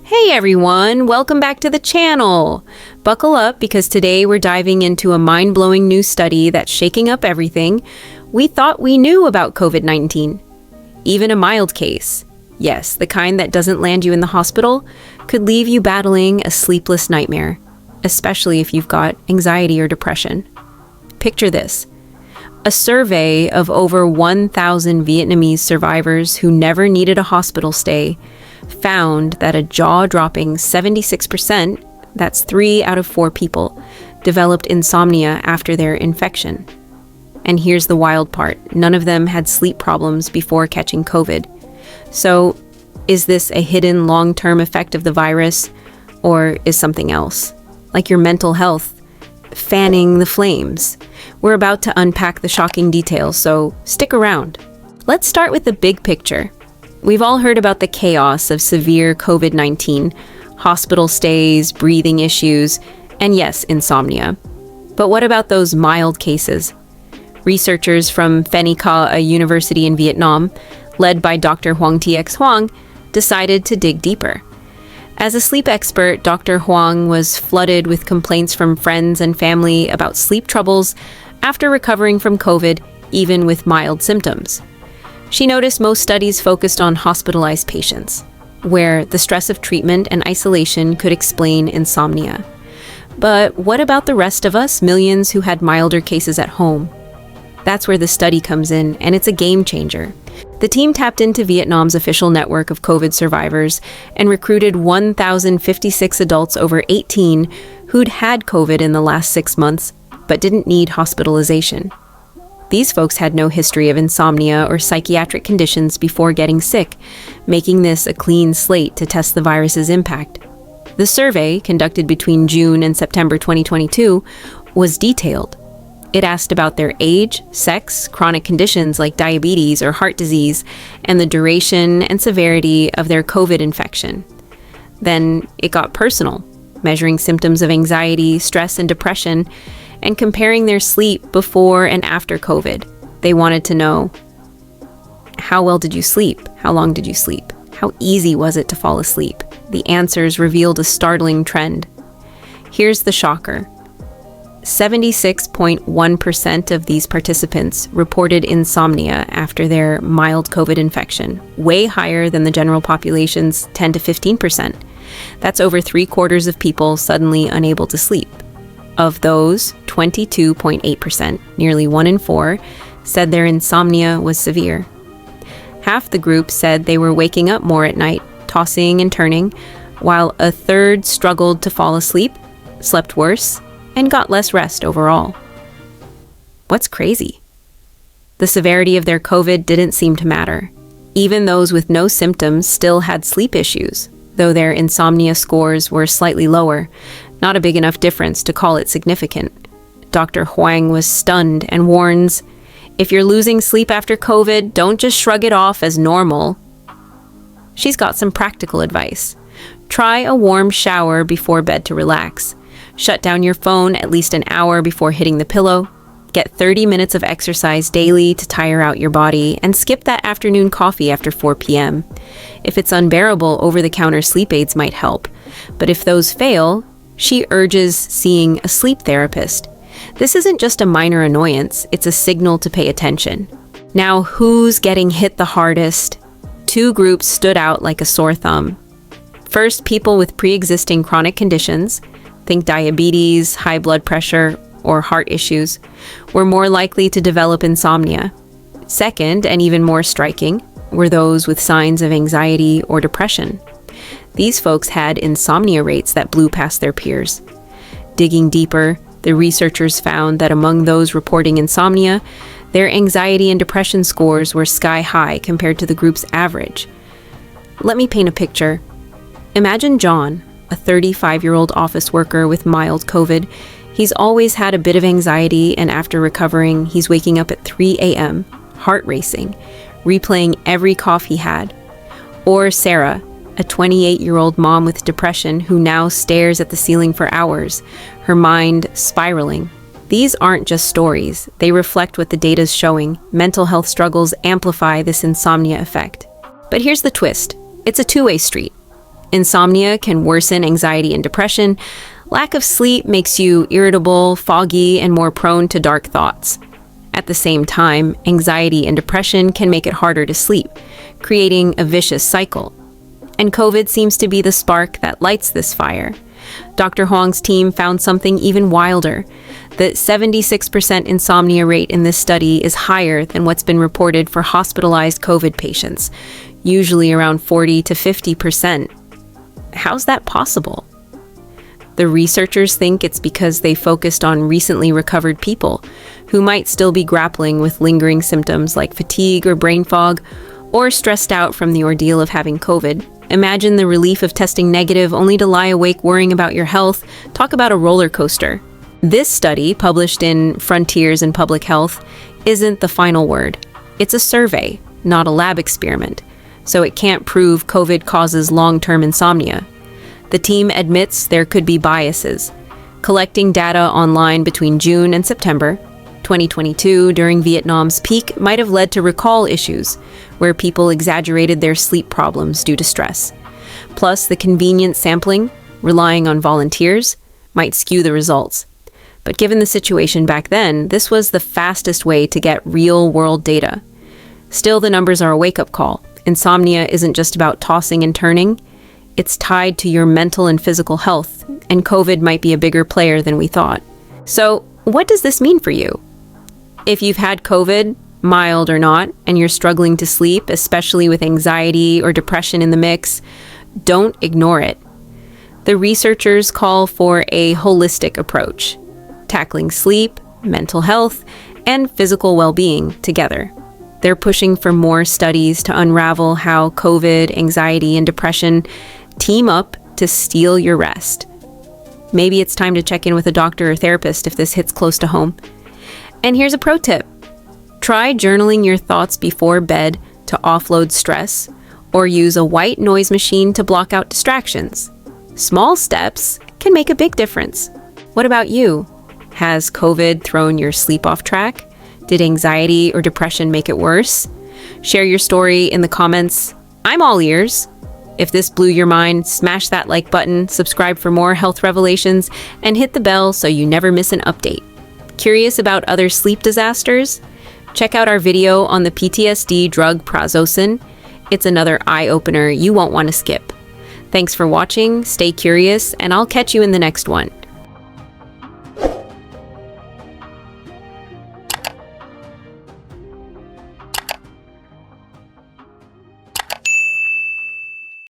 Hey everyone, welcome back to the channel. Buckle up because today we're diving into a mind-blowing new study that's shaking up everything we thought we knew about COVID-19. Even a mild case, yes, the kind that doesn't land you in the hospital, could leave you battling a sleepless nightmare, especially if you've got anxiety or depression. Picture this. A survey of over 1,000 Vietnamese survivors who never needed a hospital stay found that a jaw-dropping 76%, that's 3 out of 4 people, developed insomnia after their infection. And here's the wild part. None of them had sleep problems before catching COVID. So, is this a hidden long-term effect of the virus, or is something else? Like your mental health, fanning the flames. We're about to unpack the shocking details, so stick around. Let's start with the big picture. We've all heard about the chaos of severe COVID-19, hospital stays, breathing issues, and yes, insomnia. But what about those mild cases? Researchers from Phenikaa University in Vietnam, led by Dr. Hoang TX Hoang, decided to dig deeper. As a sleep expert, Dr. Hoang was flooded with complaints from friends and family about sleep troubles after recovering from COVID, even with mild symptoms. She noticed most studies focused on hospitalized patients, where the stress of treatment and isolation could explain insomnia. But what about the rest of us, millions who had milder cases at home? That's where the study comes in, and it's a game changer. The team tapped into Vietnam's official network of COVID survivors and recruited 1,056 adults over 18 who'd had COVID in the last 6 months, but didn't need hospitalization. These folks had no history of insomnia or psychiatric conditions before getting sick, making this a clean slate to test the virus's impact. The survey, conducted between June and September 2022, was detailed. It asked about their age, sex, chronic conditions like diabetes or heart disease, and the duration and severity of their COVID infection. Then it got personal, measuring symptoms of anxiety, stress, and depression, and comparing their sleep before and after COVID. They wanted to know, how well did you sleep? How long did you sleep? How easy was it to fall asleep? The answers revealed a startling trend. Here's the shocker. 76.1% of these participants reported insomnia after their mild COVID infection, way higher than the general population's 10 to 15%. That's over 3/4 of people suddenly unable to sleep. Of those, 22.8%, nearly 1 in 4, said their insomnia was severe. Half the group said they were waking up more at night, tossing and turning, while a third struggled to fall asleep, slept worse, and got less rest overall. What's crazy? The severity of their COVID didn't seem to matter. Even those with no symptoms still had sleep issues, though their insomnia scores were slightly lower. Not a big enough difference to call it significant. Dr. Hoang was stunned and warns, if you're losing sleep after COVID, don't just shrug it off as normal. She's got some practical advice. Try a warm shower before bed to relax. Shut down your phone at least an hour before hitting the pillow. Get 30 minutes of exercise daily to tire out your body, and skip that afternoon coffee after 4 p.m. If it's unbearable, over-the-counter sleep aids might help. But if those fail, she urges seeing a sleep therapist. This isn't just a minor annoyance, it's a signal to pay attention. Now, who's getting hit the hardest? 2 groups stood out like a sore thumb. First, people with pre-existing chronic conditions, think diabetes, high blood pressure, or heart issues, were more likely to develop insomnia. Second, and even more striking, were those with signs of anxiety or depression. These folks had insomnia rates that blew past their peers. Digging deeper, the researchers found that among those reporting insomnia, their anxiety and depression scores were sky high compared to the group's average. Let me paint a picture. Imagine John, a 35-year-old office worker with mild COVID. He's always had a bit of anxiety, and after recovering, he's waking up at 3 a.m., heart racing, replaying every cough he had. Or Sarah, a 28-year-old mom with depression who now stares at the ceiling for hours, her mind spiraling. These aren't just stories. They reflect what the data's showing. Mental health struggles amplify this insomnia effect. But here's the twist. It's a two-way street. Insomnia can worsen anxiety and depression. Lack of sleep makes you irritable, foggy, and more prone to dark thoughts. At the same time, anxiety and depression can make it harder to sleep, creating a vicious cycle. And COVID seems to be the spark that lights this fire. Dr. Huang's team found something even wilder. The 76% insomnia rate in this study is higher than what's been reported for hospitalized COVID patients, usually around 40 to 50%. How's that possible? The researchers think it's because they focused on recently recovered people who might still be grappling with lingering symptoms like fatigue or brain fog, or stressed out from the ordeal of having COVID. Imagine the relief of testing negative only to lie awake worrying about your health. Talk about a roller coaster. This study, published in Frontiers in Public Health, isn't the final word. It's a survey, not a lab experiment, so it can't prove COVID causes long-term insomnia. The team admits there could be biases. Collecting data online between June and September 2022 during Vietnam's peak might have led to recall issues, where people exaggerated their sleep problems due to stress. Plus, the convenient sampling, relying on volunteers, might skew the results. But given the situation back then, this was the fastest way to get real-world data. Still, the numbers are a wake-up call. Insomnia isn't just about tossing and turning. It's tied to your mental and physical health, and COVID might be a bigger player than we thought. So, what does this mean for you? If you've had COVID, mild or not, and you're struggling to sleep, especially with anxiety or depression in the mix, don't ignore it. The researchers call for a holistic approach, tackling sleep, mental health, and physical well-being together. They're pushing for more studies to unravel how COVID, anxiety, and depression team up to steal your rest. Maybe it's time to check in with a doctor or therapist if this hits close to home. And here's a pro tip. Try journaling your thoughts before bed to offload stress, or use a white noise machine to block out distractions. Small steps can make a big difference. What about you? Has COVID thrown your sleep off track? Did anxiety or depression make it worse? Share your story in the comments. I'm all ears. If this blew your mind, smash that like button, subscribe for more health revelations, and hit the bell so you never miss an update. Curious about other sleep disasters? Check out our video on the PTSD drug prazosin. It's another eye-opener you won't want to skip. Thanks for watching, stay curious, and I'll catch you in the next one.